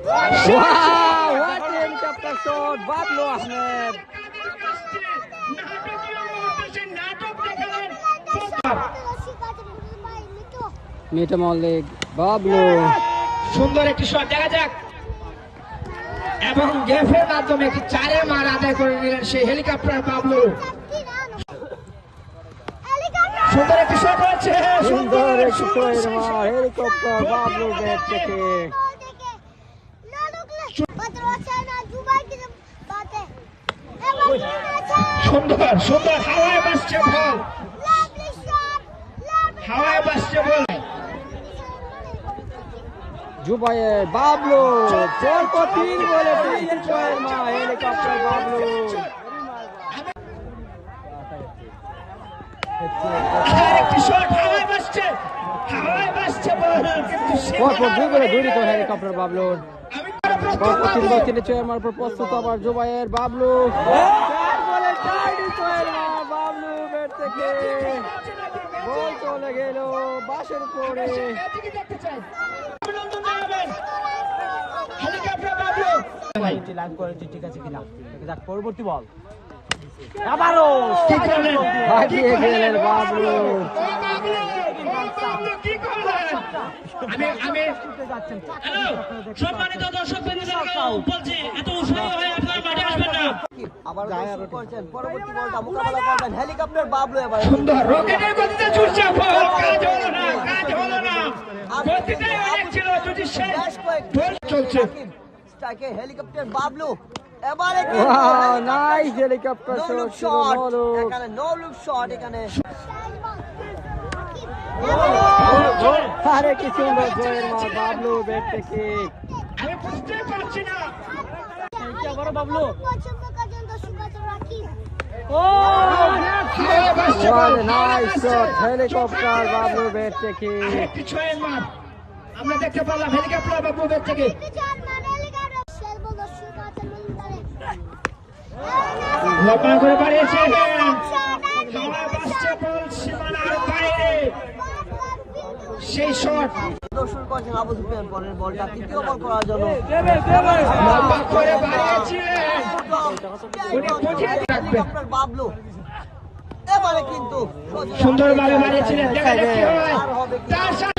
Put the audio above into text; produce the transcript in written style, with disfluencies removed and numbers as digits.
Wow, what a helicopter shot, Bablu Ahmed. Mithu Mallick, Bablu সুন্দর একটি shot দেখা যাক এবং গেফের মাধ্যমে একটি 4 মার আদায় করে নিলেন সেই হেলিকপ্টার বাবলু। সুন্দর একটি শট হচ্ছে, সুন্দর একটি হেলিকপ্টার বাবলু ব্যাট থেকে সুন্দর সুন্দর হাওয়ায় ভাসছে বল, হাওয়ায় ভাসছে বল। জুবাইর বাবলু 4-3 বলে 3 মা হেলিকপ্টার বাবলু। আরেকটি শট হাওয়ায় ভাসছে, হাওয়ায় ভাসছে বল কিন্তু পরপর 2 বলে 2 তো হেলিকপ্টার বাবলুর। আমি পরপর 3 ছয়ের মার পর প্রস্তুত আবার জুবাইর বাবলু 4 বলে 4 মা বাবলু ব্যাট থেকে বল চলে গেল বাসের উপরে। দেখতে চাই অভিনন্দন জানাবেন হেলিকপ্টার বাবলু। লাইভ করেছি ঠিক আছে কিনা দেখ পরবর্তী বল আবারও ভাগিয়ে গেলেন বাবলু। কি করলেন? আমি সম্মানিত দর্শক বলছি এত উৎসাহী হয়ে আপনার মাঠে আসবেন না। আবার শুরু করছেন পরবর্তী বলটা মোকাবেলা করবেন হেলিকপ্টার বাবলু। এবার সুন্দর রকেটের গতিতে ছুটছে বল, কাজ হলো না, কাজ হলো না। গতিটাই অনেক ছিল, যদি শেষ বল চলছে। স্ট্রাইকে হেলিকপ্টার বাবলু এবারে wow nice helicopter shot shot. এখানে নো লুক শট এখানে আরে কি সুন্দর জয়ের মা বাবলু ব্যাট থেকে। আমি বুঝতে পারছি না বাবলু হাওয়ায় ভাসছে ball, nice shot helicopter Bablu bat থেকে। একটি ছয়ের মার আমরা দেখতে পেলাম হেলিকপ্টার বাবলু ব্যাট থেকে। লম্বা করে বাড়িয়েছে, হাওয়ায় ভাসছে বল সীমানার বাইরে, সেই শট শুরু করছেন আবু সুফিয়ান। পরের বলটা তৃতীয় বল করার জন্য লম্বা করে বাড়িয়েছিলেন, উনি বুঝিয়ে রাখবেন। হেলিকপ্টার বাবলু এবারে কিন্তু সুন্দরভাবে বাড়িয়েছিলেন, দেখা যাক কি হয়। আর হবে কি তার সাথে